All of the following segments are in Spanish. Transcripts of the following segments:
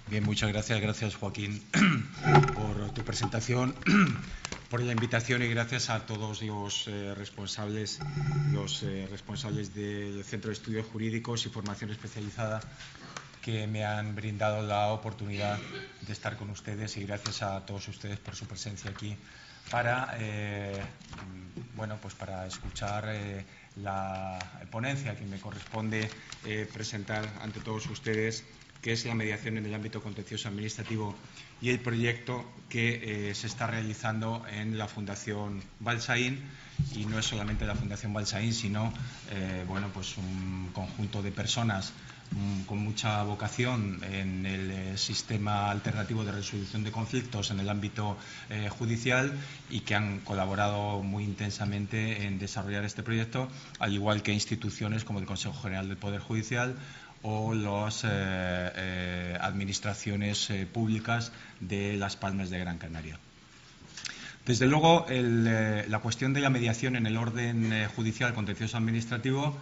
Bien, muchas gracias. Gracias, Joaquín, por tu presentación, por la invitación y gracias a todos los responsables del Centro de Estudios Jurídicos y Formación Especializada que me han brindado la oportunidad de estar con ustedes y gracias a todos ustedes por su presencia aquí para, para escuchar la ponencia que me corresponde presentar ante todos ustedes, que es la mediación en el ámbito contencioso administrativo y el proyecto que se está realizando en la Fundación Balsaín. Y no es solamente la Fundación Balsaín, sino un conjunto de personas con mucha vocación en el sistema alternativo de resolución de conflictos en el ámbito judicial y que han colaborado muy intensamente en desarrollar este proyecto, al igual que instituciones como el Consejo General del Poder Judicial o las administraciones públicas de Las Palmas de Gran Canaria. Desde luego, la cuestión de la mediación en el orden judicial contencioso administrativo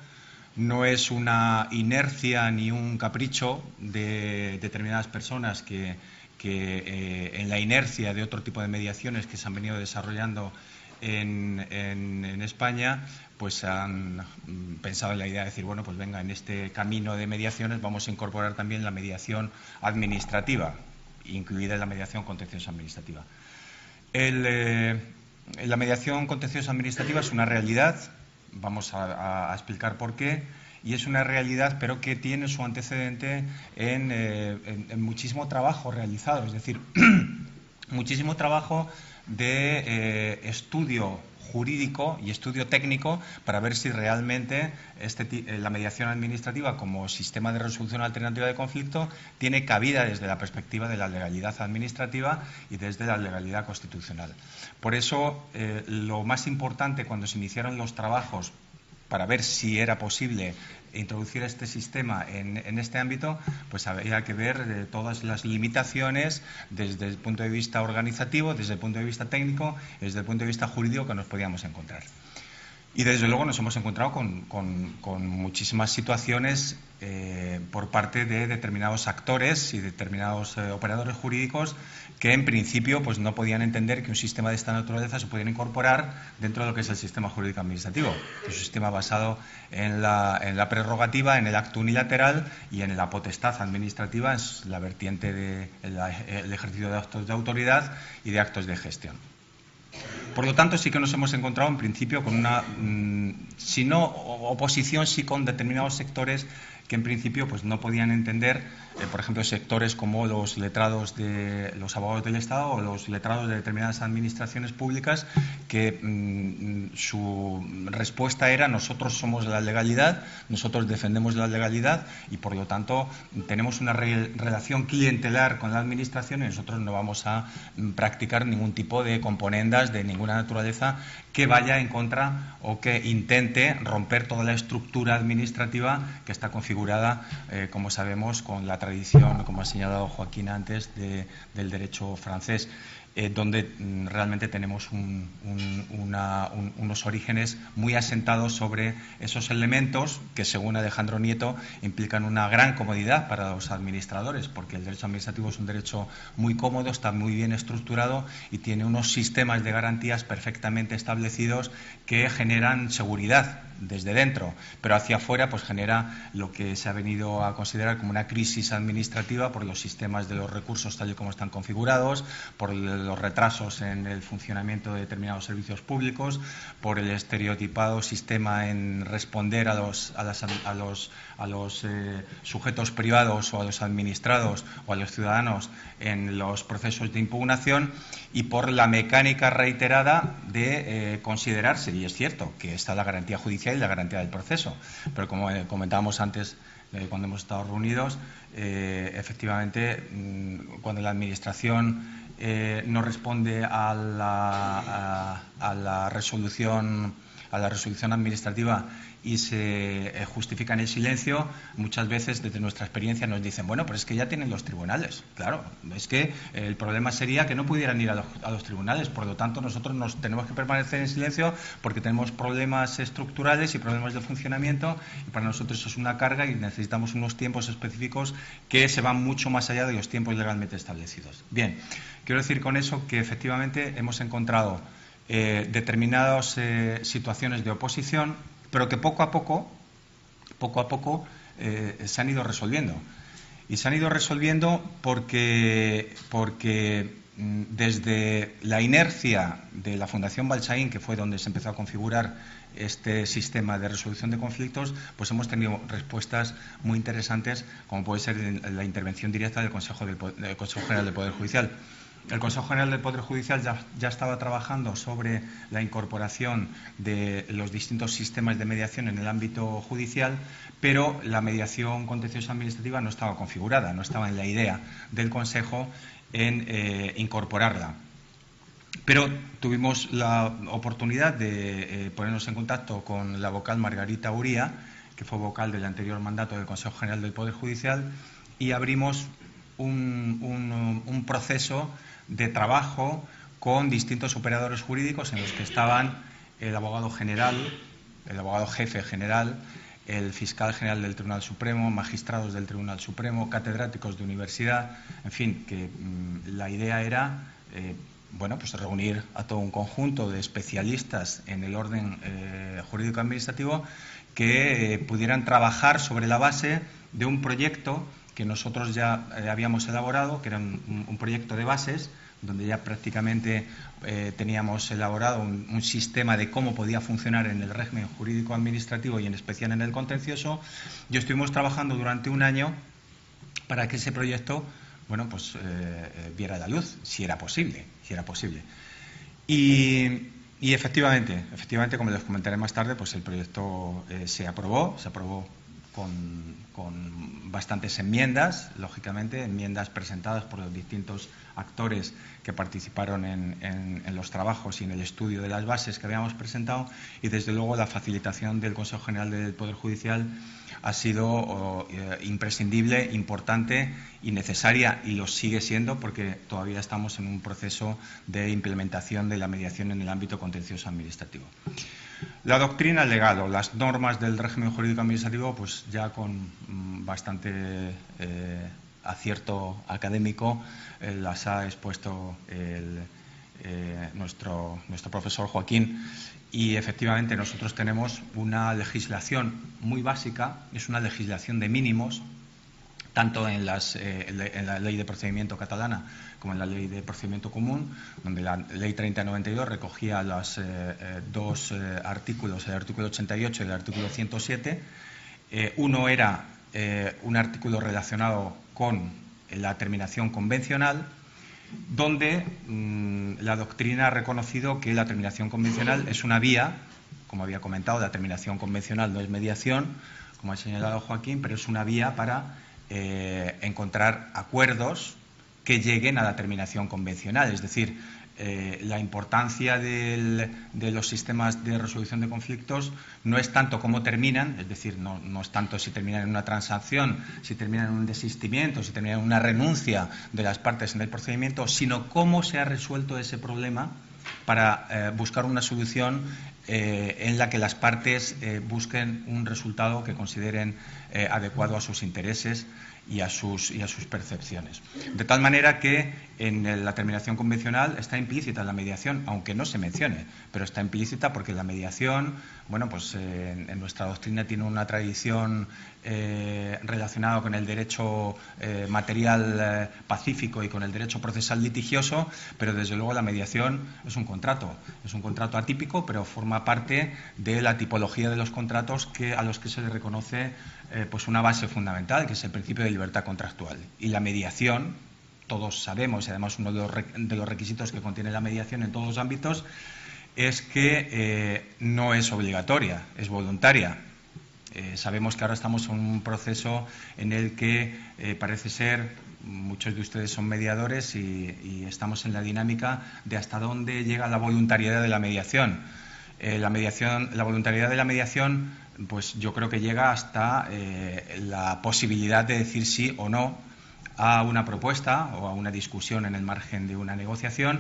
no es una inercia ni un capricho de determinadas personas que en la inercia de otro tipo de mediaciones que se han venido desarrollando en España, pues han pensado en la idea de decir, bueno, pues venga, en este camino de mediaciones vamos a incorporar también la mediación administrativa, incluida la mediación contenciosa administrativa. La mediación contenciosa administrativa es una realidad, vamos a explicar por qué, y es una realidad pero que tiene su antecedente en muchísimo trabajo realizado, es decir, muchísimo trabajo de estudio jurídico y estudio técnico para ver si realmente la mediación administrativa como sistema de resolución alternativa de conflicto tiene cabida desde la perspectiva de la legalidad administrativa y desde la legalidad constitucional. Por eso, lo más importante cuando se iniciaron los trabajos para ver si era posible introducir este sistema en este ámbito, pues había que ver todas las limitaciones desde el punto de vista organizativo, desde el punto de vista técnico, desde el punto de vista jurídico que nos podíamos encontrar. Y desde luego nos hemos encontrado con muchísimas situaciones por parte de determinados actores y determinados operadores jurídicos que en principio pues no podían entender que un sistema de esta naturaleza se pudiera incorporar dentro de lo que es el sistema jurídico administrativo, que es un sistema basado en la prerrogativa, en el acto unilateral y en la potestad administrativa, es la vertiente del ejercicio de actos de autoridad y de actos de gestión. Por lo tanto, sí que nos hemos encontrado en principio con una, si no oposición, sí con determinados sectores que en principio pues no podían entender, por ejemplo, sectores como los letrados de los abogados del Estado o los letrados de determinadas administraciones públicas, que su respuesta era: nosotros somos la legalidad, nosotros defendemos la legalidad y por lo tanto tenemos una relación clientelar con la administración y nosotros no vamos a practicar ningún tipo de componendas de ninguna naturaleza que vaya en contra o que intente romper toda la estructura administrativa que está configurada, como sabemos, con la tradición, como ha señalado Joaquín antes, del derecho francés, donde realmente tenemos unos orígenes muy asentados sobre esos elementos que, según Alejandro Nieto, implican una gran comodidad para los administradores, porque el derecho administrativo es un derecho muy cómodo, está muy bien estructurado y tiene unos sistemas de garantías perfectamente establecidos que generan seguridad desde dentro, pero hacia afuera pues genera lo que se ha venido a considerar como una crisis administrativa por los sistemas de los recursos tal y como están configurados, por los retrasos en el funcionamiento de determinados servicios públicos, por el estereotipado sistema en responder a los sujetos privados o a los administrados o a los ciudadanos en los procesos de impugnación y por la mecánica reiterada de considerarse, y es cierto, que está la garantía judicial y la garantía del proceso, pero como comentábamos antes cuando hemos estado reunidos, efectivamente, cuando la Administración no responde a la resolución administrativa y se justifica en el silencio, muchas veces desde nuestra experiencia nos dicen, bueno, pero es que ya tienen los tribunales. Claro, es que el problema sería que no pudieran ir a los tribunales, por lo tanto nosotros nos tenemos que permanecer en silencio porque tenemos problemas estructurales y problemas de funcionamiento, y para nosotros eso es una carga y necesitamos unos tiempos específicos que se van mucho más allá de los tiempos legalmente establecidos. Bien, quiero decir con eso que efectivamente hemos encontrado determinadas situaciones de oposición, pero que poco a poco se han ido resolviendo. Y se han ido resolviendo porque desde la inercia de la Fundación Balsaín, que fue donde se empezó a configurar este sistema de resolución de conflictos, pues hemos tenido respuestas muy interesantes, como puede ser la intervención directa del Consejo General del Poder Judicial. El Consejo General del Poder Judicial ya estaba trabajando sobre la incorporación de los distintos sistemas de mediación en el ámbito judicial, pero la mediación contenciosa administrativa no estaba configurada, no estaba en la idea del Consejo en incorporarla. Pero tuvimos la oportunidad de ponernos en contacto con la vocal Margarita Uría, que fue vocal del anterior mandato del Consejo General del Poder Judicial, y abrimos un proceso de trabajo con distintos operadores jurídicos en los que estaban el abogado general, el abogado jefe general, el fiscal general del Tribunal Supremo, magistrados del Tribunal Supremo, catedráticos de universidad, en fin, que la idea era pues reunir a todo un conjunto de especialistas en el orden jurídico-administrativo que pudieran trabajar sobre la base de un proyecto que nosotros ya habíamos elaborado, que era un proyecto de bases, donde ya prácticamente teníamos elaborado un sistema de cómo podía funcionar en el régimen jurídico-administrativo y en especial en el contencioso, y estuvimos trabajando durante un año para que ese proyecto viera la luz, si era posible. Y efectivamente, como les comentaré más tarde, pues el proyecto se aprobó con bastantes enmiendas, lógicamente, enmiendas presentadas por los distintos actores que participaron en los trabajos y en el estudio de las bases que habíamos presentado, y desde luego la facilitación del Consejo General del Poder Judicial ha sido imprescindible, importante y necesaria, y lo sigue siendo porque todavía estamos en un proceso de implementación de la mediación en el ámbito contencioso administrativo. La doctrina legal o las normas del régimen jurídico administrativo, pues ya con bastante acierto académico las ha expuesto nuestro profesor Joaquín, y efectivamente nosotros tenemos una legislación muy básica, es una legislación de mínimos, tanto en la ley de procedimiento catalana como en la ley de procedimiento común, donde la ley 3092 recogía los dos artículos, el artículo 88 y el artículo 107. Uno era un artículo relacionado con la terminación convencional, donde la doctrina ha reconocido que la terminación convencional es una vía, como había comentado, la terminación convencional no es mediación, como ha señalado Joaquín, pero es una vía para encontrar acuerdos que lleguen a la terminación convencional. Es decir, la importancia de los sistemas de resolución de conflictos no es tanto cómo terminan, es decir, no es tanto si terminan en una transacción, si terminan en un desistimiento, si terminan en una renuncia de las partes en el procedimiento, sino cómo se ha resuelto ese problema para buscar una solución en la que las partes busquen un resultado que consideren adecuado a sus intereses y a sus percepciones. De tal manera que en la terminación convencional está implícita la mediación, aunque no se mencione, pero está implícita porque la mediación, en nuestra doctrina tiene una tradición relacionada con el derecho material pacífico y con el derecho procesal litigioso, pero desde luego la mediación es un contrato atípico, pero forma parte de la tipología de los contratos a los que se le reconoce una base fundamental, que es el principio de libertad contractual. Y la mediación, todos sabemos, y además uno de los requisitos que contiene la mediación en todos los ámbitos, es que no es obligatoria, es voluntaria. Sabemos que ahora estamos en un proceso en el que parece ser, muchos de ustedes son mediadores y estamos en la dinámica de hasta dónde llega la voluntariedad de la mediación. La voluntariedad de la mediación, pues yo creo que llega hasta la posibilidad de decir sí o no a una propuesta o a una discusión en el margen de una negociación,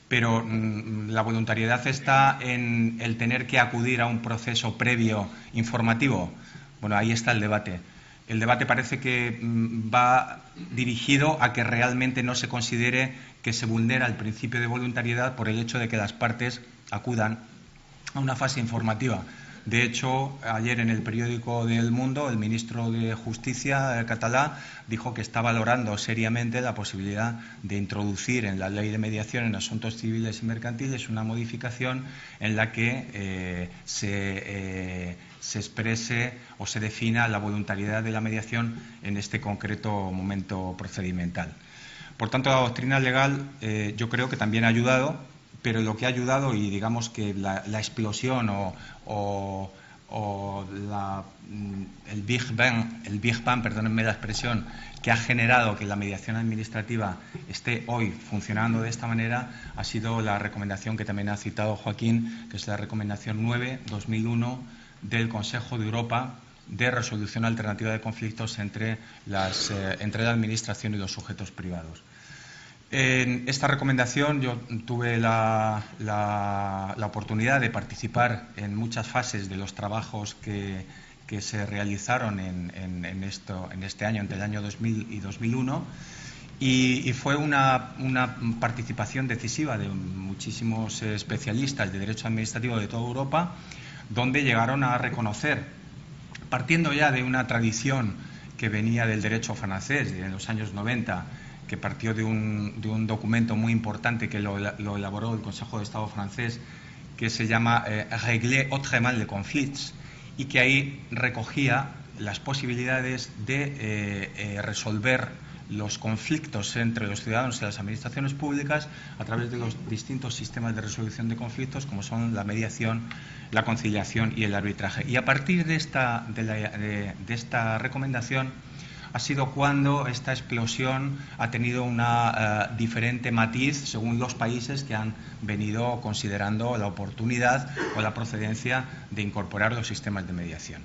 pero la voluntariedad está en el tener que acudir a un proceso previo informativo. Bueno, ahí está el debate. El debate parece que va dirigido a que realmente no se considere que se vulnera el principio de voluntariedad por el hecho de que las partes acudan a una fase informativa. De hecho, ayer en el periódico del Mundo, el ministro de Justicia catalán dijo que está valorando seriamente la posibilidad de introducir en la ley de mediación en asuntos civiles y mercantiles una modificación en la que se exprese o se defina la voluntariedad de la mediación en este concreto momento procedimental. Por tanto, la doctrina legal yo creo que también ha ayudado, pero lo que ha ayudado, y digamos que la explosión el Big Bang, perdónenme la expresión, que ha generado que la mediación administrativa esté hoy funcionando de esta manera, ha sido la recomendación que también ha citado Joaquín, que es la recomendación 9/2001 del Consejo de Europa de resolución alternativa de conflictos entre la Administración y los sujetos privados. En esta recomendación yo tuve la oportunidad de participar en muchas fases de los trabajos que se realizaron en este año, entre el año 2000 y 2001, y fue una participación decisiva de muchísimos especialistas de derecho administrativo de toda Europa, donde llegaron a reconocer, partiendo ya de una tradición que venía del derecho francés en los años 90, que partió de un documento muy importante que lo elaboró el Consejo de Estado francés, que se llama Régler autrement les conflits, y que ahí recogía las posibilidades de resolver los conflictos entre los ciudadanos y las administraciones públicas a través de los distintos sistemas de resolución de conflictos, como son la mediación, la conciliación y el arbitraje. Y a partir de esta recomendación ha sido cuando esta explosión ha tenido una diferente matiz según los países que han venido considerando la oportunidad o la procedencia de incorporar los sistemas de mediación.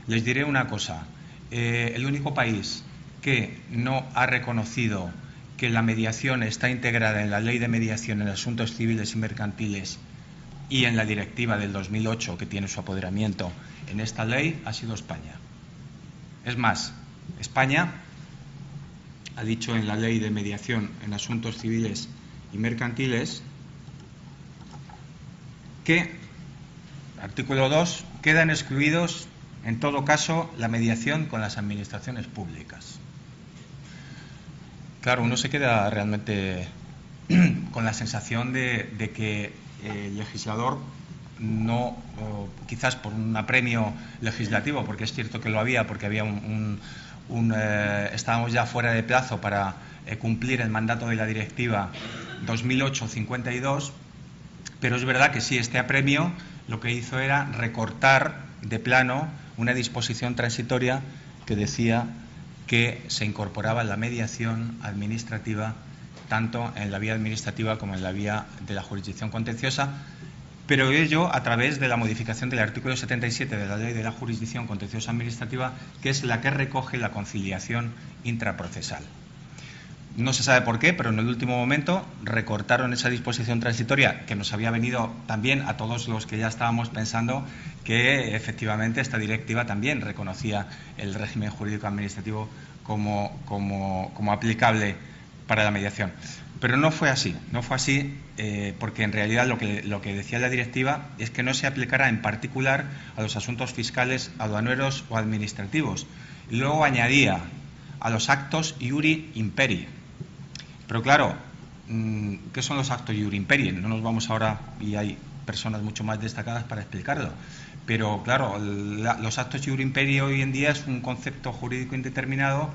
Les diré una cosa, el único país que no ha reconocido que la mediación está integrada en la Ley de Mediación en Asuntos Civiles y Mercantiles y en la Directiva del 2008, que tiene su apoderamiento en esta ley, ha sido España. Es más, España ha dicho en la Ley de Mediación en Asuntos Civiles y Mercantiles que, artículo 2, quedan excluidos, en todo caso, la mediación con las administraciones públicas. Claro, uno se queda realmente con la sensación de que el legislador no, quizás por un apremio legislativo, porque es cierto que lo había, porque había estábamos ya fuera de plazo para cumplir el mandato de la Directiva 2008/52, pero es verdad que sí, este apremio lo que hizo era recortar de plano una disposición transitoria que decía que se incorporaba la mediación administrativa tanto en la vía administrativa como en la vía de la jurisdicción contenciosa, pero ello a través de la modificación del artículo 77 de la Ley de la Jurisdicción Contenciosa Administrativa, que es la que recoge la conciliación intraprocesal. No se sabe por qué, pero en el último momento recortaron esa disposición transitoria que nos había venido también a todos los que ya estábamos pensando que efectivamente esta directiva también reconocía el régimen jurídico administrativo como aplicable para la mediación. Pero no fue así, porque en realidad lo que decía la directiva es que no se aplicara en particular a los asuntos fiscales, aduaneros o administrativos. Y luego añadía a los actos iuri imperi. Pero claro, ¿qué son los actos iuri imperi? No nos vamos ahora, y hay personas mucho más destacadas para explicarlo. Pero claro, los actos iuri imperi hoy en día es un concepto jurídico indeterminado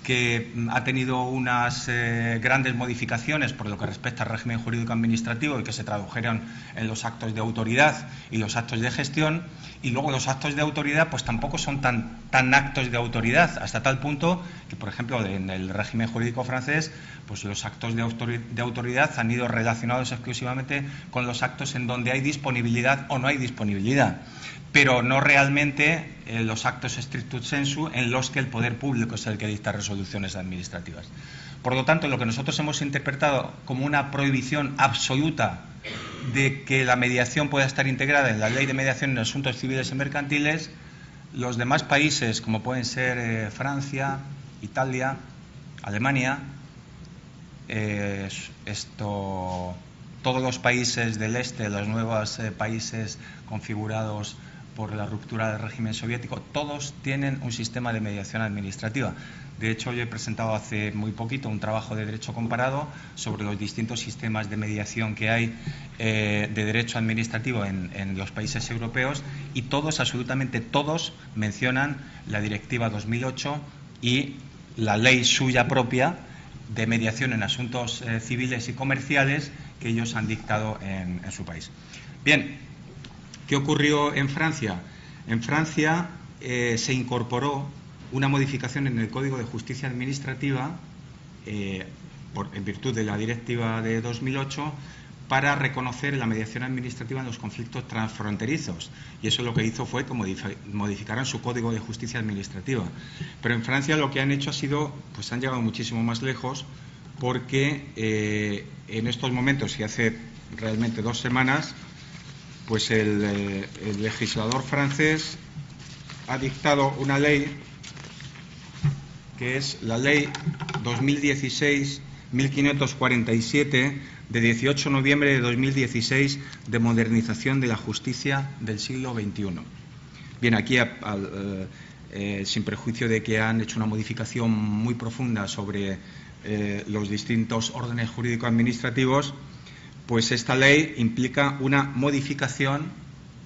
que ha tenido unas grandes modificaciones por lo que respecta al régimen jurídico administrativo y que se tradujeron en los actos de autoridad y los actos de gestión, y luego los actos de autoridad pues tampoco son tan actos de autoridad, hasta tal punto que, por ejemplo, en el régimen jurídico francés, pues los actos de autoridad han ido relacionados exclusivamente con los actos en donde hay disponibilidad o no hay disponibilidad, pero no realmente los actos stricto sensu en los que el poder público es el que dicta resoluciones administrativas. Por lo tanto, lo que nosotros hemos interpretado como una prohibición absoluta de que la mediación pueda estar integrada en la ley de mediación en asuntos civiles y mercantiles, los demás países, como pueden ser Francia, Italia, Alemania, todos los países del este, los nuevos países configurados por la ruptura del régimen soviético, todos tienen un sistema de mediación administrativa. De hecho, yo he presentado hace muy poquito un trabajo de derecho comparado sobre los distintos sistemas de mediación que hay de derecho administrativo en los países europeos, y todos, absolutamente todos, mencionan la Directiva 2008 y la ley suya propia de mediación en asuntos civiles y comerciales que ellos han dictado en su país. Bien, ¿qué ocurrió en Francia? En Francia se incorporó una modificación en el Código de Justicia Administrativa, en virtud de la Directiva de 2008, para reconocer la mediación administrativa en los conflictos transfronterizos. Y eso lo que hizo fue que modificaran su Código de Justicia Administrativa. Pero en Francia lo que han hecho ha sido, pues han llegado muchísimo más lejos, porque en estos momentos, y hace realmente 2 semanas, pues el legislador francés ha dictado una ley que es la Ley 2016-1547 de 18 de noviembre de 2016 de modernización de la justicia del siglo XXI. Bien, aquí, sin prejuicio de que han hecho una modificación muy profunda sobre los distintos órdenes jurídico-administrativos, pues esta ley implica una modificación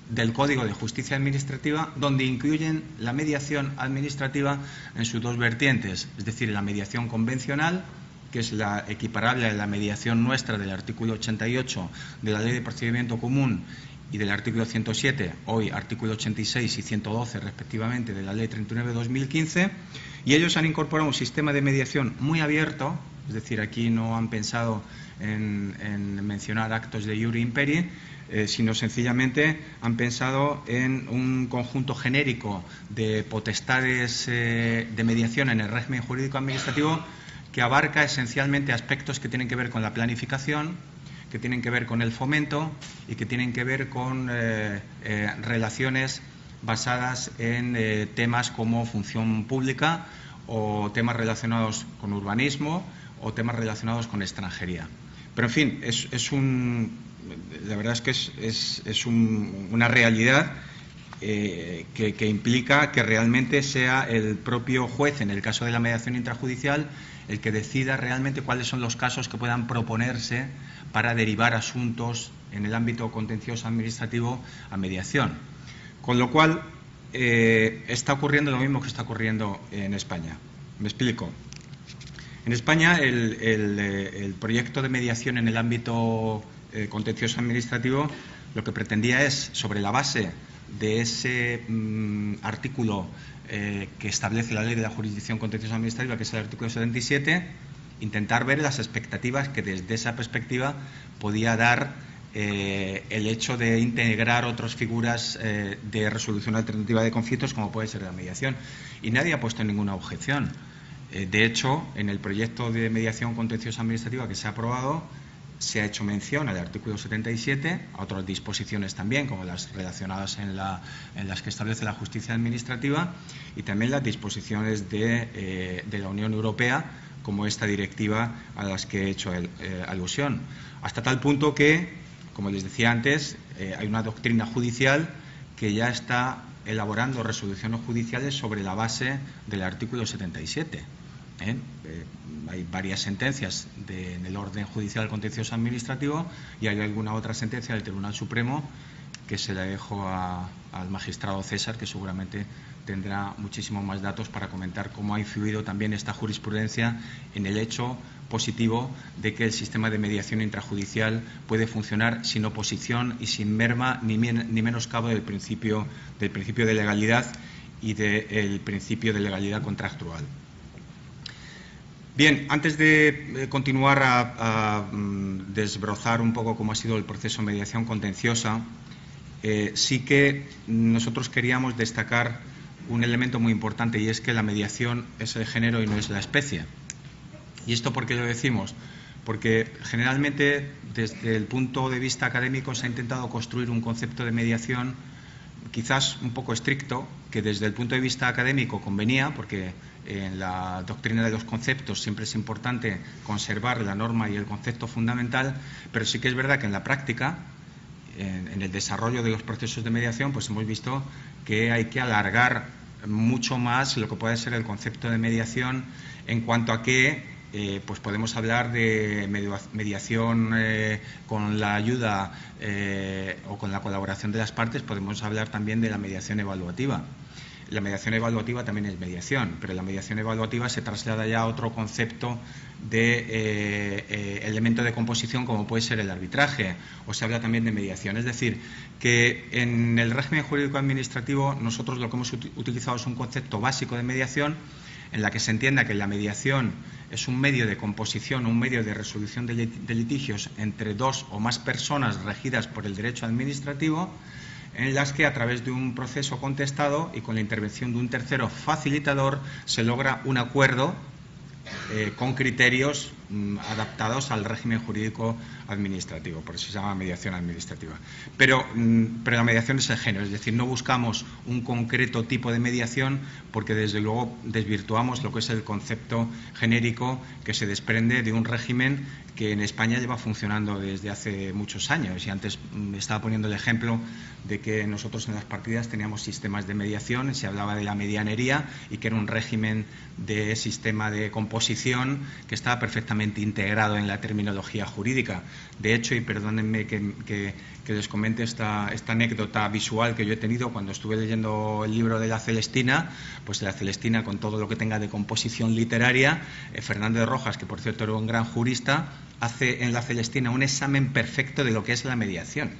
del Código de Justicia Administrativa, donde incluyen la mediación administrativa en sus 2 vertientes, es decir, la mediación convencional, que es la equiparable a la mediación nuestra del artículo 88 de la Ley de Procedimiento Común y del artículo 107, hoy artículo 86 y 112 respectivamente de la Ley 39/2015, y ellos han incorporado un sistema de mediación muy abierto, es decir, aquí no han pensado en mencionar actos de iure imperi, sino sencillamente han pensado en un conjunto genérico de potestades de mediación en el régimen jurídico administrativo que abarca esencialmente aspectos que tienen que ver con la planificación, que tienen que ver con el fomento y que tienen que ver con relaciones basadas en temas como función pública, o temas relacionados con urbanismo, o temas relacionados con extranjería. Pero, en fin, la verdad es que es una realidad que implica que realmente sea el propio juez, en el caso de la mediación intrajudicial, el que decida realmente cuáles son los casos que puedan proponerse para derivar asuntos en el ámbito contencioso administrativo a mediación. Con lo cual, está ocurriendo lo mismo que está ocurriendo en España. Me explico. En España, el proyecto de mediación en el ámbito contencioso administrativo lo que pretendía es, sobre la base de ese artículo que establece la Ley de la Jurisdicción Contenciosa Administrativa, que es el artículo 77, intentar ver las expectativas que desde esa perspectiva podía dar el hecho de integrar otras figuras de resolución alternativa de conflictos, como puede ser la mediación. Y nadie ha puesto ninguna objeción. De hecho, en el proyecto de mediación contenciosa administrativa que se ha aprobado, se ha hecho mención al artículo 77, a otras disposiciones también, como las relacionadas en las que establece la justicia administrativa, y también las disposiciones de la Unión Europea, como esta directiva a las que he hecho alusión. Hasta tal punto que, como les decía antes, hay una doctrina judicial que ya está elaborando resoluciones judiciales sobre la base del artículo 77. Hay varias sentencias en el orden judicial contencioso administrativo, y hay alguna otra sentencia del Tribunal Supremo que se la dejo al magistrado César, que seguramente tendrá muchísimos más datos para comentar cómo ha influido también esta jurisprudencia en el hecho positivo de que el sistema de mediación intrajudicial puede funcionar sin oposición y sin merma ni menoscabo del principio de legalidad y del principio de legalidad contractual. Bien, antes de continuar a desbrozar un poco cómo ha sido el proceso de mediación contenciosa, sí que nosotros queríamos destacar un elemento muy importante, y es que la mediación es el género y no es la especie. ¿Y esto por qué lo decimos? Porque generalmente desde el punto de vista académico se ha intentado construir un concepto de mediación quizás un poco estricto, que desde el punto de vista académico convenía, porque en la doctrina de los conceptos siempre es importante conservar la norma y el concepto fundamental, pero sí que es verdad que en la práctica, en el desarrollo de los procesos de mediación, pues hemos visto que hay que alargar mucho más lo que puede ser el concepto de mediación, en cuanto a que pues podemos hablar de mediación con la ayuda o con la colaboración de las partes. Podemos hablar también de la mediación evaluativa. La mediación evaluativa también es mediación, pero la mediación evaluativa se traslada ya a otro concepto de elemento de composición, como puede ser el arbitraje, o se habla también de mediación. Es decir, que en el régimen jurídico administrativo nosotros lo que hemos utilizado es un concepto básico de mediación, en la que se entienda que la mediación es un medio de composición, un medio de resolución de litigios entre dos o más personas regidas por el derecho administrativo, en las que a través de un proceso contestado y con la intervención de un tercero facilitador se logra un acuerdo con criterios adaptados al régimen jurídico administrativo, por eso se llama mediación administrativa. Pero la mediación es el género, es decir, no buscamos un concreto tipo de mediación, porque desde luego desvirtuamos lo que es el concepto genérico que se desprende de un régimen que en España lleva funcionando desde hace muchos años. Y antes estaba poniendo el ejemplo de que nosotros en las partidas teníamos sistemas de mediación, se hablaba de la medianería y que era un régimen de sistema de composición que estaba perfectamente integrado en la terminología jurídica. De hecho, y perdónenme que les comente esta anécdota visual que yo he tenido cuando estuve leyendo el libro de La Celestina, pues La Celestina, con todo lo que tenga de composición literaria, Fernández de Rojas, que por cierto era un gran jurista, hace en La Celestina un examen perfecto de lo que es la mediación.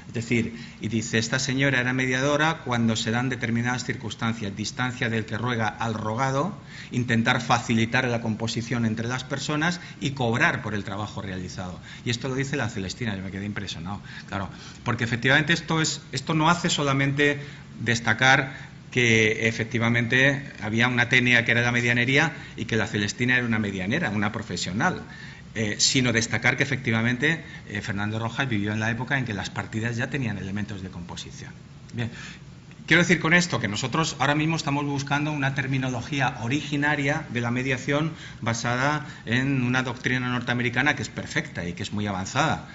Es decir, y dice, esta señora era mediadora cuando se dan determinadas circunstancias, distancia del que ruega al rogado, intentar facilitar la composición entre las personas y cobrar por el trabajo realizado. Y esto lo dice La Celestina, yo me quedé impresionado, claro, porque efectivamente esto no hace solamente destacar que efectivamente había una tenia que era la medianería y que La Celestina era una medianera, una profesional. Sino destacar que efectivamente Fernández Rojas vivió en la época en que las partidas ya tenían elementos de composición. Bien, quiero decir con esto que nosotros ahora mismo estamos buscando una terminología originaria de la mediación basada en una doctrina norteamericana que es perfecta y que es muy avanzada.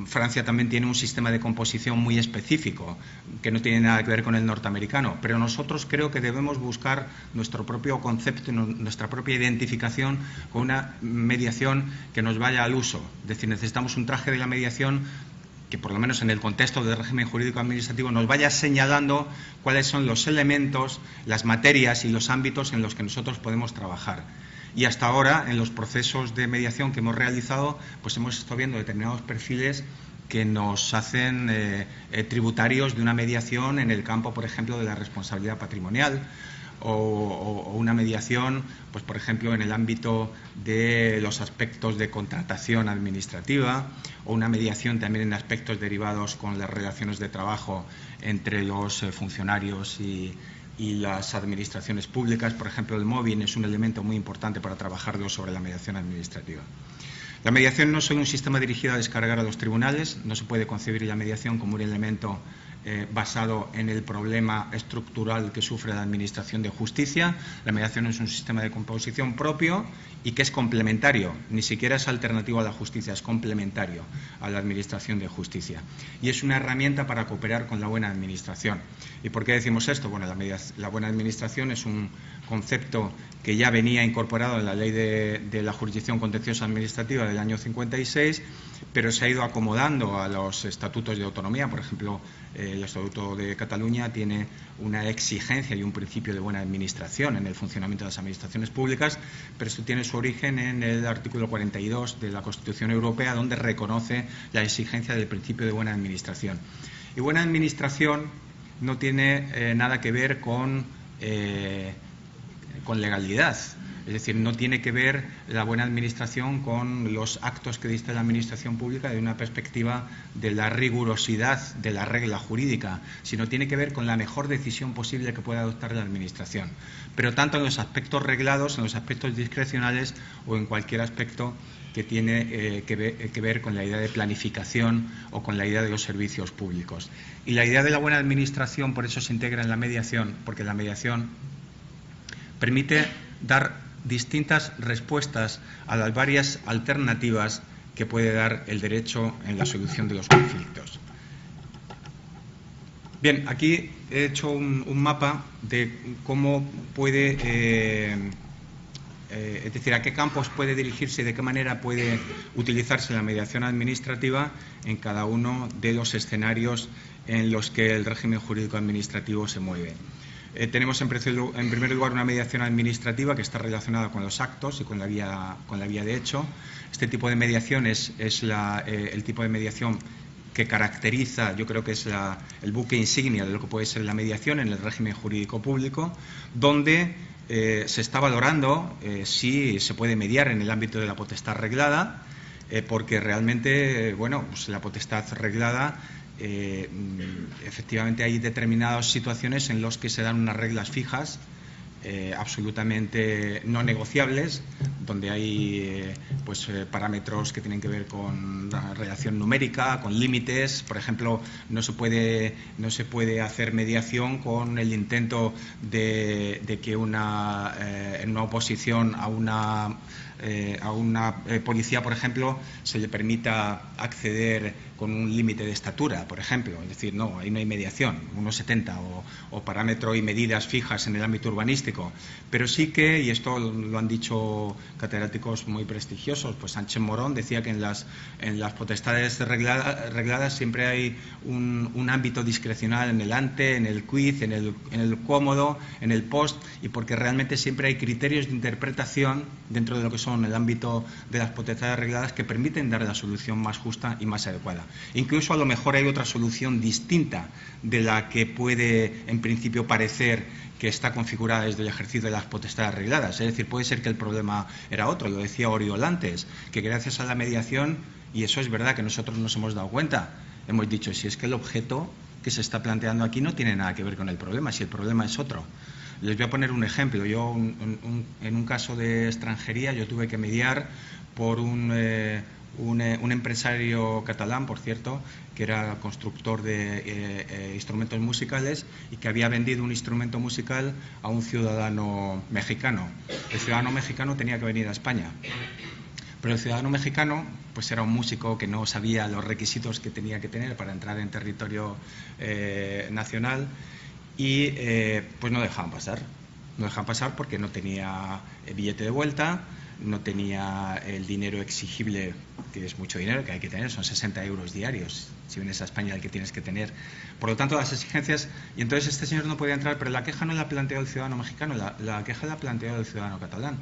Francia también tiene un sistema de composición muy específico que no tiene nada que ver con el norteamericano, pero nosotros creo que debemos buscar nuestro propio concepto y nuestra propia identificación con una mediación que nos vaya al uso. Es decir, necesitamos un traje de la mediación que, por lo menos en el contexto del régimen jurídico administrativo, nos vaya señalando cuáles son los elementos, las materias y los ámbitos en los que nosotros podemos trabajar. Y hasta ahora, en los procesos de mediación que hemos realizado, pues hemos estado viendo determinados perfiles que nos hacen tributarios de una mediación en el campo, por ejemplo, de la responsabilidad patrimonial, o una mediación, pues por ejemplo, en el ámbito de los aspectos de contratación administrativa, o una mediación también en aspectos derivados con las relaciones de trabajo entre los funcionarios y las administraciones públicas. Por ejemplo, el móvil es un elemento muy importante para trabajar sobre la mediación administrativa. La mediación no es solo un sistema dirigido a descargar a los tribunales, no se puede concebir la mediación como un elemento basado en el problema estructural que sufre la Administración de Justicia. La mediación es un sistema de composición propio y que es complementario, ni siquiera es alternativo a la justicia, es complementario a la Administración de Justicia. Y es una herramienta para cooperar con la buena administración. ¿Y por qué decimos esto? Bueno, la buena administración es un concepto que ya venía incorporado en la Ley de la Jurisdicción Contenciosa Administrativa del año 56, pero se ha ido acomodando a los estatutos de autonomía. Por ejemplo, el Estatuto de Cataluña tiene una exigencia y un principio de buena administración en el funcionamiento de las administraciones públicas, pero esto tiene su origen en el artículo 42 de la Constitución Europea, donde reconoce la exigencia del principio de buena administración. Y buena administración no tiene nada que ver con legalidad. Es decir, no tiene que ver la buena administración con los actos que dicta la administración pública desde una perspectiva de la rigurosidad de la regla jurídica, sino tiene que ver con la mejor decisión posible que pueda adoptar la administración. Pero tanto en los aspectos reglados, en los aspectos discrecionales o en cualquier aspecto que tiene que ver con la idea de planificación o con la idea de los servicios públicos. Y la idea de la buena administración, por eso se integra en la mediación, porque la mediación permite dar distintas respuestas a las varias alternativas que puede dar el derecho en la solución de los conflictos. Bien, aquí he hecho un mapa de cómo puede, es decir, a qué campos puede dirigirse y de qué manera puede utilizarse la mediación administrativa en cada uno de los escenarios en los que el régimen jurídico administrativo se mueve. Tenemos en primer lugar una mediación administrativa que está relacionada con los actos y con la vía de hecho. Este tipo de mediación es el tipo de mediación que caracteriza, yo creo que es el buque insignia de lo que puede ser la mediación en el régimen jurídico público, donde se está valorando si se puede mediar en el ámbito de la potestad reglada, porque realmente, bueno, pues la potestad reglada, efectivamente hay determinadas situaciones en las que se dan unas reglas fijas, absolutamente no negociables, donde hay parámetros que tienen que ver con la relación numérica, con límites. Por ejemplo, no se puede hacer mediación con el intento de que en una oposición a una policía, por ejemplo, se le permita acceder con un límite de estatura, por ejemplo. Es decir, no, ahí no hay mediación, 1,70 o parámetros y medidas fijas en el ámbito urbanístico. Pero sí que, y esto lo han dicho catedráticos muy prestigiosos, pues Sánchez Morón decía que en las potestades regladas siempre hay un ámbito discrecional en el ante, en el quid, en el cómodo, en el post, y porque realmente siempre hay criterios de interpretación dentro de lo que son el ámbito de las potestades regladas que permiten dar la solución más justa y más adecuada. Incluso a lo mejor hay otra solución distinta de la que puede en principio parecer que está configurada desde el ejercicio de las potestades regladas. Es decir, puede ser que el problema era otro, lo decía Oriol antes, que gracias a la mediación, y eso es verdad que nosotros nos hemos dado cuenta, hemos dicho, si es que el objeto que se está planteando aquí no tiene nada que ver con el problema, si el problema es otro. Les voy a poner un ejemplo. Yo, en un caso de extranjería, yo tuve que mediar por un empresario catalán, por cierto, que era constructor de instrumentos musicales y que había vendido un instrumento musical a un ciudadano mexicano. El ciudadano mexicano tenía que venir a España, pero el ciudadano mexicano pues era un músico que no sabía los requisitos que tenía que tener para entrar en territorio nacional y pues no dejaban pasar. No dejaban pasar porque no tenía billete de vuelta, no tenía el dinero exigible, que es mucho dinero que hay que tener, son 60 euros diarios, si vienes a España el que tienes que tener. Por lo tanto, las exigencias, y entonces este señor no podía entrar, pero la queja no la planteó el ciudadano mexicano, la queja la planteó el ciudadano catalán.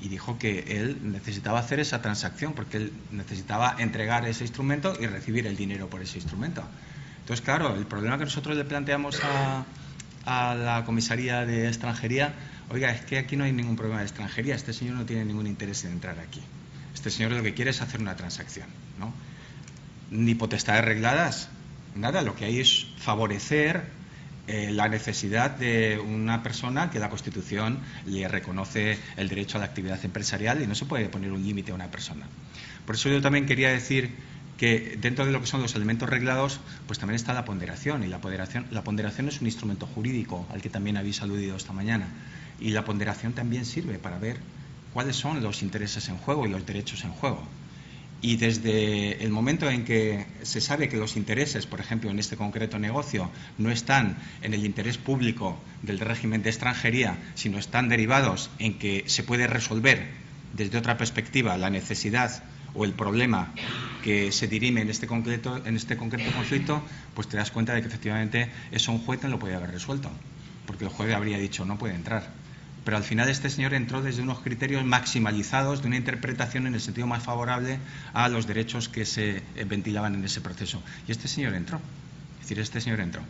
Y dijo que él necesitaba hacer esa transacción porque él necesitaba entregar ese instrumento y recibir el dinero por ese instrumento. Entonces, claro, el problema que nosotros le planteamos a la comisaría de extranjería, oiga, es que aquí no hay ningún problema de extranjería, este señor no tiene ningún interés en entrar aquí. Este señor lo que quiere es hacer una transacción, ¿no? Ni potestades arregladas, nada, lo que hay es favorecer la necesidad de una persona que la Constitución le reconoce el derecho a la actividad empresarial y no se puede poner un límite a una persona. Por eso yo también quería decir que dentro de lo que son los elementos reglados, pues también está la ponderación, y la ponderación es un instrumento jurídico al que también habéis aludido esta mañana, y la ponderación también sirve para ver cuáles son los intereses en juego y los derechos en juego. Y desde el momento en que se sabe que los intereses, por ejemplo, en este concreto negocio, no están en el interés público del régimen de extranjería, sino están derivados en que se puede resolver desde otra perspectiva la necesidad o el problema que se dirime en este concreto conflicto, pues te das cuenta de que efectivamente eso un juez no lo podía haber resuelto, porque el juez habría dicho no puede entrar. Pero al final este señor entró desde unos criterios maximalizados de una interpretación en el sentido más favorable a los derechos que se ventilaban en ese proceso. Y este señor entró. Es decir, este señor entró.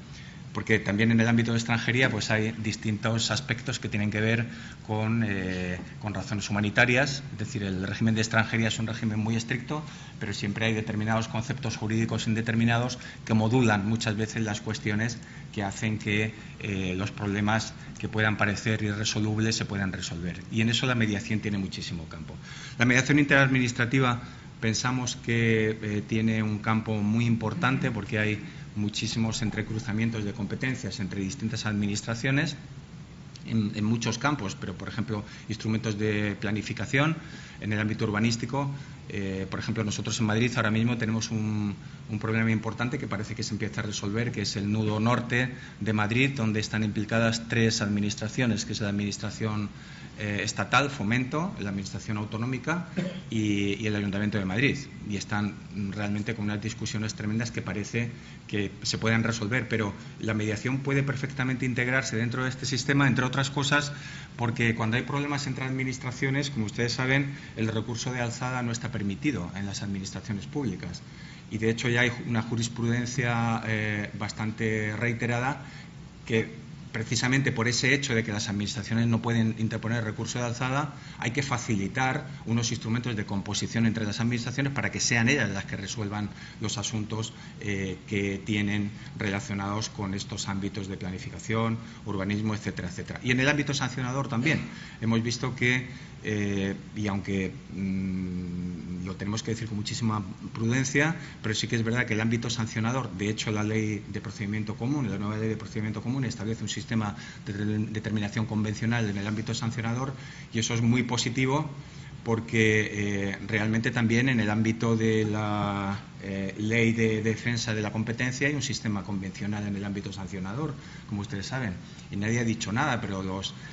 Porque también en el ámbito de extranjería pues hay distintos aspectos que tienen que ver con razones humanitarias. Es decir, el régimen de extranjería es un régimen muy estricto, pero siempre hay determinados conceptos jurídicos indeterminados que modulan muchas veces las cuestiones que hacen que los problemas que puedan parecer irresolubles se puedan resolver. Y en eso la mediación tiene muchísimo campo. La mediación interadministrativa pensamos que tiene un campo muy importante porque hay muchísimos entrecruzamientos de competencias entre distintas administraciones en muchos campos, pero por ejemplo instrumentos de planificación en el ámbito urbanístico. Por ejemplo, nosotros en Madrid ahora mismo tenemos un problema importante que parece que se empieza a resolver, que es el nudo norte de Madrid, donde están implicadas 3 administraciones, que es la administración estatal, Fomento, la administración autonómica y el Ayuntamiento de Madrid. Y están realmente con unas discusiones tremendas que parece que se pueden resolver, pero la mediación puede perfectamente integrarse dentro de este sistema, entre otras cosas, porque cuando hay problemas entre administraciones, como ustedes saben, el recurso de alzada no está permitido en las administraciones públicas. Y de hecho ya hay una jurisprudencia bastante reiterada que precisamente por ese hecho de que las administraciones no pueden interponer recurso de alzada, hay que facilitar unos instrumentos de composición entre las administraciones para que sean ellas las que resuelvan los asuntos que tienen relacionados con estos ámbitos de planificación, urbanismo, etcétera, etcétera. Y en el ámbito sancionador también hemos visto que, y aunque lo tenemos que decir con muchísima prudencia, pero sí que es verdad que el ámbito sancionador, de hecho la ley de procedimiento común, la nueva ley de procedimiento común establece un sistema de determinación convencional en el ámbito sancionador, y eso es muy positivo porque realmente también en el ámbito de la ley de defensa de la competencia hay un sistema convencional en el ámbito sancionador, como ustedes saben, y nadie ha dicho nada, pero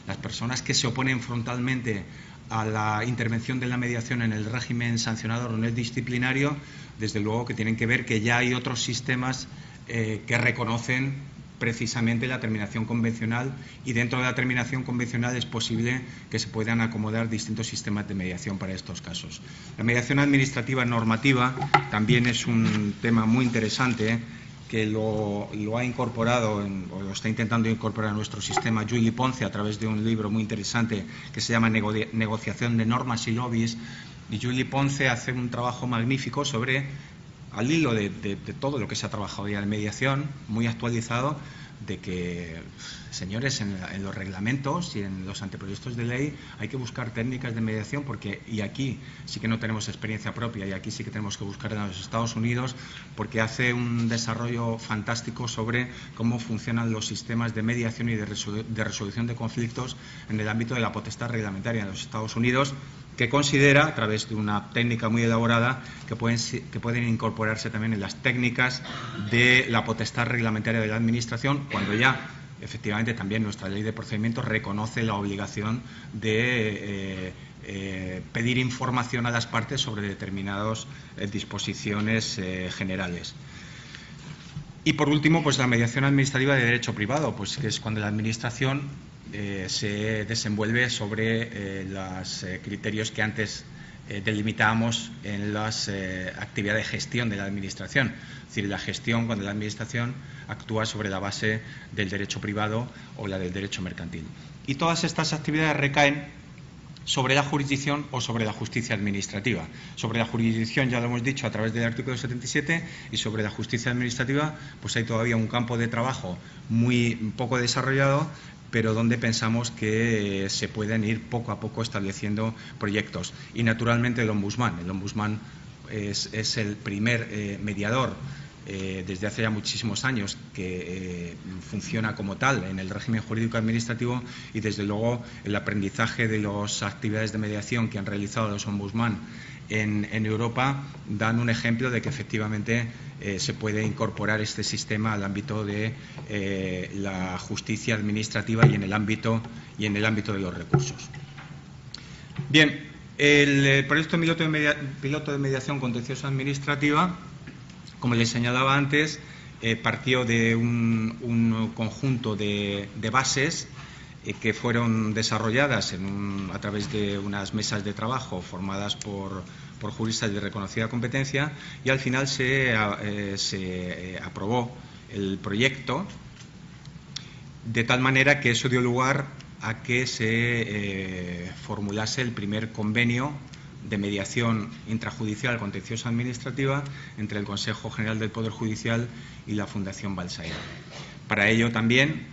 las personas que se oponen frontalmente a la intervención de la mediación en el régimen sancionador o en el disciplinario, desde luego que tienen que ver que ya hay otros sistemas que reconocen precisamente la terminación convencional, y dentro de la terminación convencional es posible que se puedan acomodar distintos sistemas de mediación para estos casos. La mediación administrativa normativa también es un tema muy interesante que lo ha incorporado o lo está intentando incorporar a nuestro sistema Juli Ponce a través de un libro muy interesante que se llama Negociación de normas y lobbies, y Juli Ponce hace un trabajo magnífico sobre, al hilo de todo lo que se ha trabajado ya en mediación, muy actualizado, de que, señores, en los reglamentos y en los anteproyectos de ley hay que buscar técnicas de mediación, porque, y aquí sí que no tenemos experiencia propia, y aquí sí que tenemos que buscar en los Estados Unidos, porque hace un desarrollo fantástico sobre cómo funcionan los sistemas de mediación y de resolución de conflictos en el ámbito de la potestad reglamentaria en los Estados Unidos, que considera, a través de una técnica muy elaborada, que pueden incorporarse también en las técnicas de la potestad reglamentaria de la Administración, cuando ya, efectivamente, también nuestra ley de procedimientos reconoce la obligación de pedir información a las partes sobre determinadas disposiciones generales. Y, por último, pues la mediación administrativa de derecho privado, pues que es cuando la Administración se desenvuelve sobre los criterios que antes delimitábamos en las actividades de gestión de la Administración. Es decir, la gestión cuando la Administración actúa sobre la base del derecho privado o la del derecho mercantil. Y todas estas actividades recaen sobre la jurisdicción o sobre la justicia administrativa. Sobre la jurisdicción ya lo hemos dicho a través del artículo 77, y sobre la justicia administrativa pues hay todavía un campo de trabajo muy poco desarrollado, pero donde pensamos que se pueden ir poco a poco estableciendo proyectos. Y naturalmente el Ombudsman. El Ombudsman es el primer mediador desde hace ya muchísimos años que funciona como tal en el régimen jurídico administrativo, y desde luego el aprendizaje de las actividades de mediación que han realizado los ombudsman en Europa dan un ejemplo de que efectivamente se puede incorporar este sistema al ámbito de la justicia administrativa y en el ámbito de los recursos. Bien, El proyecto piloto de mediación contencioso administrativa, como les señalaba antes, partió de un conjunto de bases que fueron desarrolladas a través de unas mesas de trabajo formadas por juristas de reconocida competencia, y al final se aprobó el proyecto de tal manera que eso dio lugar a que se formulase el primer convenio de mediación intrajudicial contenciosa administrativa entre el Consejo General del Poder Judicial y la Fundación Balsaín. Para ello también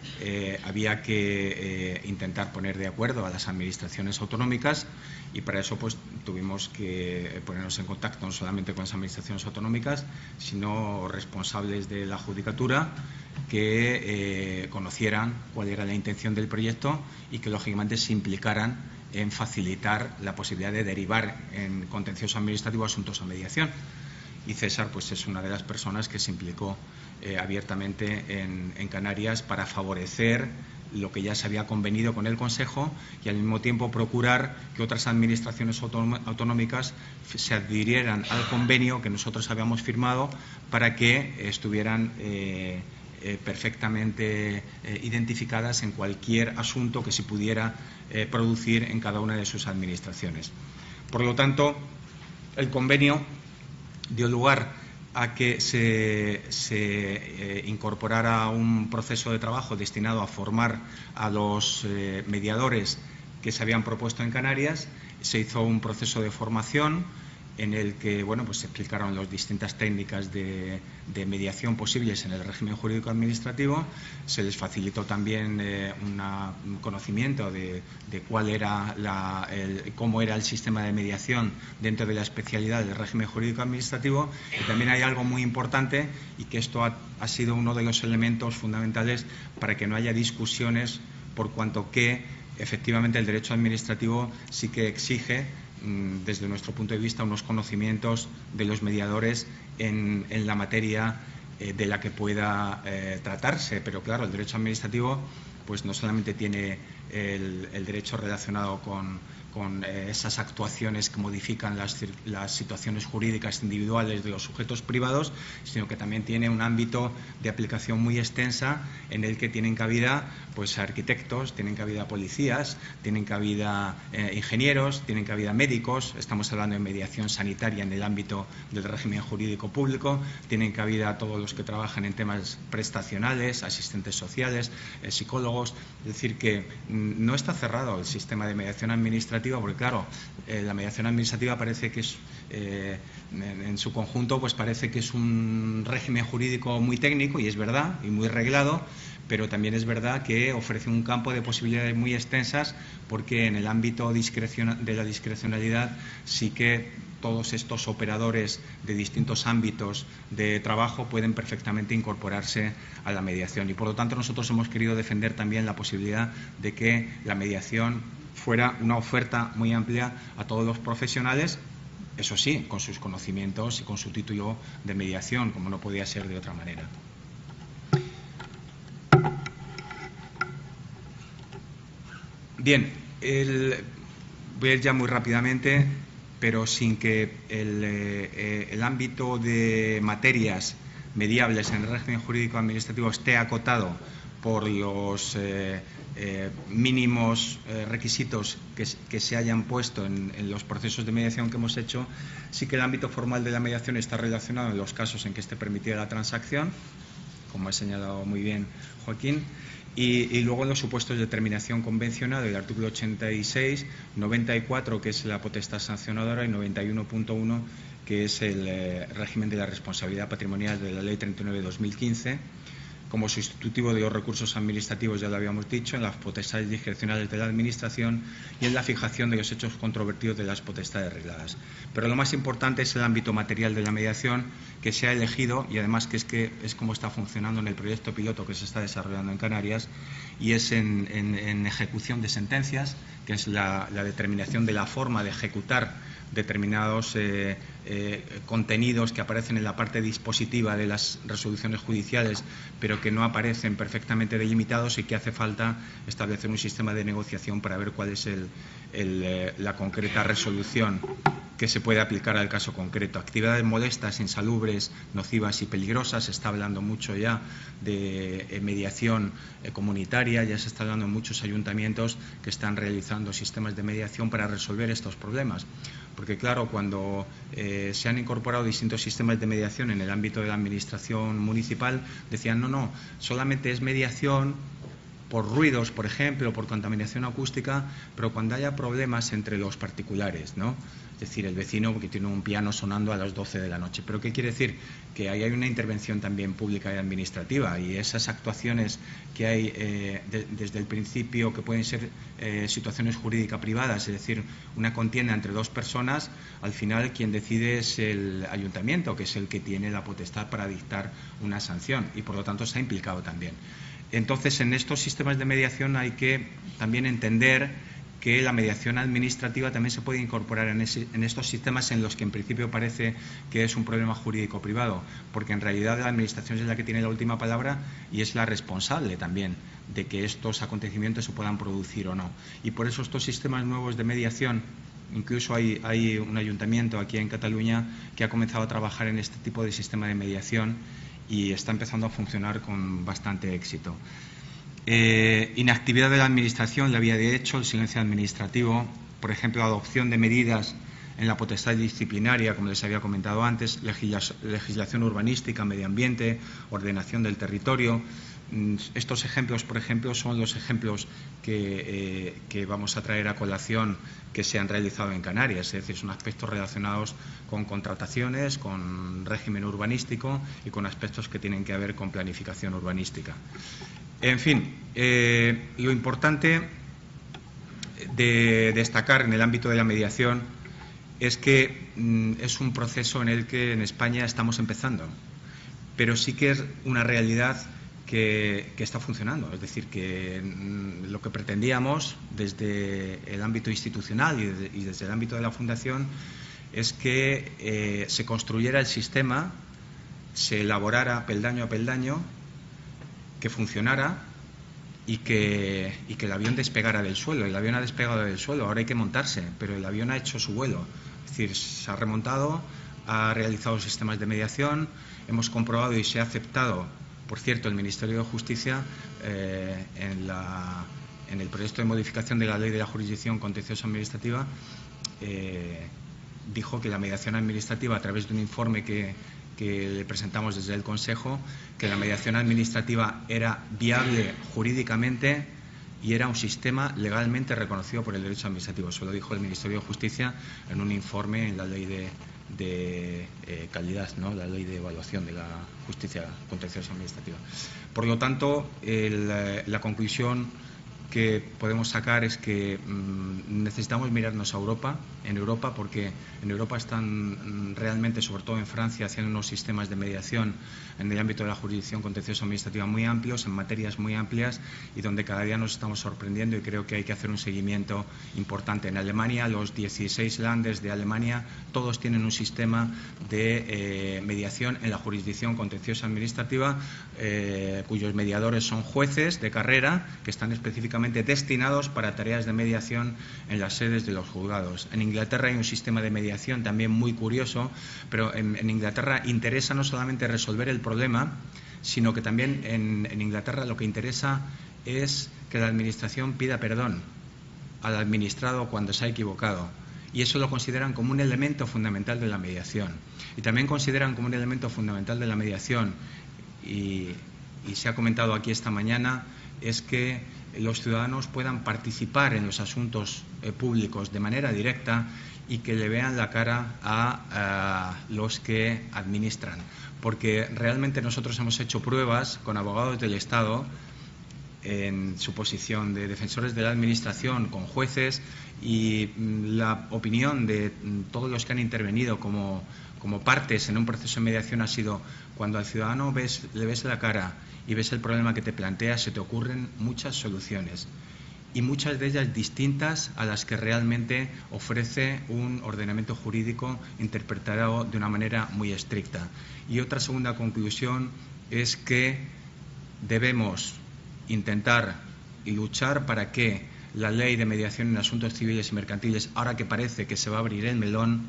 había que intentar poner de acuerdo a las administraciones autonómicas, y para eso pues tuvimos que ponernos en contacto no solamente con las administraciones autonómicas, sino responsables de la judicatura que conocieran cuál era la intención del proyecto y que lógicamente se implicaran en facilitar la posibilidad de derivar en contencioso administrativo asuntos a mediación. Y César pues es una de las personas que se implicó abiertamente en Canarias para favorecer lo que ya se había convenido con el Consejo y al mismo tiempo procurar que otras administraciones autonómicas se adhirieran al convenio que nosotros habíamos firmado para que estuvieran perfectamente identificadas en cualquier asunto que se pudiera producir en cada una de sus administraciones. Por lo tanto, el convenio dio lugar a que se incorporara un proceso de trabajo destinado a formar a los mediadores que se habían propuesto en Canarias. Se hizo un proceso de formación en el que pues se explicaron las distintas técnicas de mediación posibles en el régimen jurídico administrativo. Se les facilitó también un conocimiento de cuál era cómo era el sistema de mediación dentro de la especialidad del régimen jurídico administrativo. Y también hay algo muy importante, y que esto ha sido uno de los elementos fundamentales para que no haya discusiones, por cuanto que efectivamente el derecho administrativo sí que exige, desde nuestro punto de vista, unos conocimientos de los mediadores en la materia de la que pueda tratarse. Pero claro, el derecho administrativo pues no solamente tiene el derecho relacionado con esas actuaciones que modifican las situaciones jurídicas individuales de los sujetos privados, sino que también tiene un ámbito de aplicación muy extensa en el que tienen cabida pues arquitectos, tienen cabida policías, tienen cabida ingenieros, tienen cabida médicos. Estamos hablando de mediación sanitaria en el ámbito del régimen jurídico público, tienen cabida todos los que trabajan en temas prestacionales, asistentes sociales, psicólogos. Es decir, que no está cerrado el sistema de mediación administrativa, porque claro, la mediación administrativa parece que es, en su conjunto, pues parece que es un régimen jurídico muy técnico, y es verdad, y muy reglado, pero también es verdad que ofrece un campo de posibilidades muy extensas, porque en el ámbito de la discrecionalidad sí que todos estos operadores de distintos ámbitos de trabajo pueden perfectamente incorporarse a la mediación. Y por lo tanto nosotros hemos querido defender también la posibilidad de que la mediación fuera una oferta muy amplia a todos los profesionales, eso sí, con sus conocimientos y con su título de mediación, como no podía ser de otra manera. Bien, voy a ir ya muy rápidamente, pero sin que el ámbito de materias mediables en el régimen jurídico administrativo esté acotado por los mínimos requisitos que se hayan puesto en los procesos de mediación que hemos hecho. Sí que el ámbito formal de la mediación está relacionado en los casos en que esté permitida la transacción, como ha señalado muy bien Joaquín, y luego en los supuestos de terminación convencional, el artículo 86, 94, que es la potestad sancionadora, y 91.1, que es el régimen de la responsabilidad patrimonial de la Ley 39/2015, como sustitutivo de los recursos administrativos, ya lo habíamos dicho, en las potestades discrecionales de la Administración y en la fijación de los hechos controvertidos de las potestades regladas. Pero lo más importante es el ámbito material de la mediación que se ha elegido, y además que es como está funcionando en el proyecto piloto que se está desarrollando en Canarias, y es en ejecución de sentencias, que es la determinación de la forma de ejecutar determinados contenidos que aparecen en la parte dispositiva de las resoluciones judiciales, pero que no aparecen perfectamente delimitados, y que hace falta establecer un sistema de negociación para ver cuál es la concreta resolución que se puede aplicar al caso concreto. Actividades molestas, insalubres, nocivas y peligrosas. Se está hablando mucho ya de mediación comunitaria, ya se está hablando en muchos ayuntamientos que están realizando sistemas de mediación para resolver estos problemas. Porque, claro, cuando se han incorporado distintos sistemas de mediación en el ámbito de la administración municipal, decían no, solamente es mediación por ruidos, por ejemplo, por contaminación acústica, pero cuando haya problemas entre los particulares, ¿no? Es decir, el vecino que tiene un piano sonando a las 12 de la noche. ¿Pero qué quiere decir? Que ahí hay una intervención también pública y administrativa, y esas actuaciones que hay desde el principio, que pueden ser situaciones jurídicas privadas, es decir, una contienda entre dos personas, al final quien decide es el ayuntamiento, que es el que tiene la potestad para dictar una sanción, y por lo tanto se ha implicado también. Entonces, en estos sistemas de mediación hay que también entender que la mediación administrativa también se puede incorporar en estos sistemas en los que en principio parece que es un problema jurídico privado, porque en realidad la Administración es la que tiene la última palabra y es la responsable también de que estos acontecimientos se puedan producir o no. Y por eso estos sistemas nuevos de mediación, incluso hay un ayuntamiento aquí en Cataluña que ha comenzado a trabajar en este tipo de sistema de mediación y está empezando a funcionar con bastante éxito. Inactividad de la Administración, la vía de hecho, el silencio administrativo, por ejemplo, adopción de medidas en la potestad disciplinaria, como les había comentado antes, legislación urbanística, medio ambiente, ordenación del territorio. Estos ejemplos, por ejemplo, son los ejemplos que vamos a traer a colación que se han realizado en Canarias, es decir, son aspectos relacionados con contrataciones, con régimen urbanístico y con aspectos que tienen que ver con planificación urbanística. En fin, lo importante de destacar en el ámbito de la mediación es que es un proceso en el que en España estamos empezando, pero sí que es una realidad que está funcionando. Es decir, que lo que pretendíamos desde el ámbito institucional y desde el ámbito de la Fundación es que se construyera el sistema, se elaborara peldaño a peldaño, que funcionara y que el avión despegara del suelo. El avión ha despegado del suelo, ahora hay que montarse, pero el avión ha hecho su vuelo. Es decir, se ha remontado, ha realizado sistemas de mediación, hemos comprobado y se ha aceptado. Por cierto, el Ministerio de Justicia, en el proyecto de modificación de la Ley de la Jurisdicción Contenciosa Administrativa, dijo que la mediación administrativa, a través de un informe que le presentamos desde el Consejo, que la mediación administrativa era viable jurídicamente y era un sistema legalmente reconocido por el derecho administrativo. Eso lo dijo el Ministerio de Justicia en un informe en la Ley de calidad, ¿no? La Ley de evaluación de la justicia contenciosa administrativa. Por lo tanto, la conclusión que podemos sacar es que necesitamos mirarnos a Europa, porque en Europa están realmente, sobre todo en Francia, haciendo unos sistemas de mediación en el ámbito de la jurisdicción contenciosa administrativa muy amplios, en materias muy amplias, y donde cada día nos estamos sorprendiendo, y creo que hay que hacer un seguimiento importante. En Alemania, los 16 Länder de Alemania, todos tienen un sistema de mediación en la jurisdicción contenciosa administrativa, cuyos mediadores son jueces de carrera que están específicamente destinados para tareas de mediación en las sedes de los juzgados. En Inglaterra hay un sistema de mediación también muy curioso, pero en Inglaterra interesa no solamente resolver el problema, sino que también en Inglaterra lo que interesa es que la Administración pida perdón al administrado cuando se ha equivocado. Y eso lo consideran como un elemento fundamental de la mediación. Y también consideran como un elemento fundamental de la mediación, y se ha comentado aquí esta mañana, es que los ciudadanos puedan participar en los asuntos públicos de manera directa y que le vean la cara a los que administran. Porque realmente nosotros hemos hecho pruebas con abogados del Estado en su posición de defensores de la Administración, con jueces, y la opinión de todos los que han intervenido como partes en un proceso de mediación ha sido: cuando al ciudadano le ves la cara y ves el problema que te plantea, se te ocurren muchas soluciones. y muchas de ellas distintas a las que realmente ofrece un ordenamiento jurídico interpretado de una manera muy estricta. Y otra segunda conclusión es que debemos intentar y luchar para que la Ley de Mediación en Asuntos Civiles y Mercantiles, ahora que parece que se va a abrir el melón,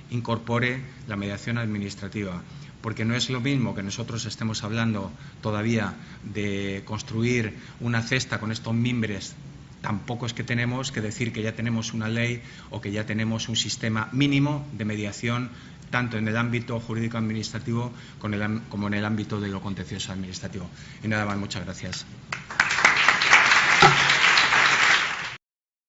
incorpore la mediación administrativa. Porque no es lo mismo que nosotros estemos hablando todavía de construir una cesta con estos mimbres tan pocos que tenemos, que decir que ya tenemos una ley o que ya tenemos un sistema mínimo de mediación tanto en el ámbito jurídico administrativo como en el ámbito de lo contencioso administrativo. Y nada más, muchas gracias.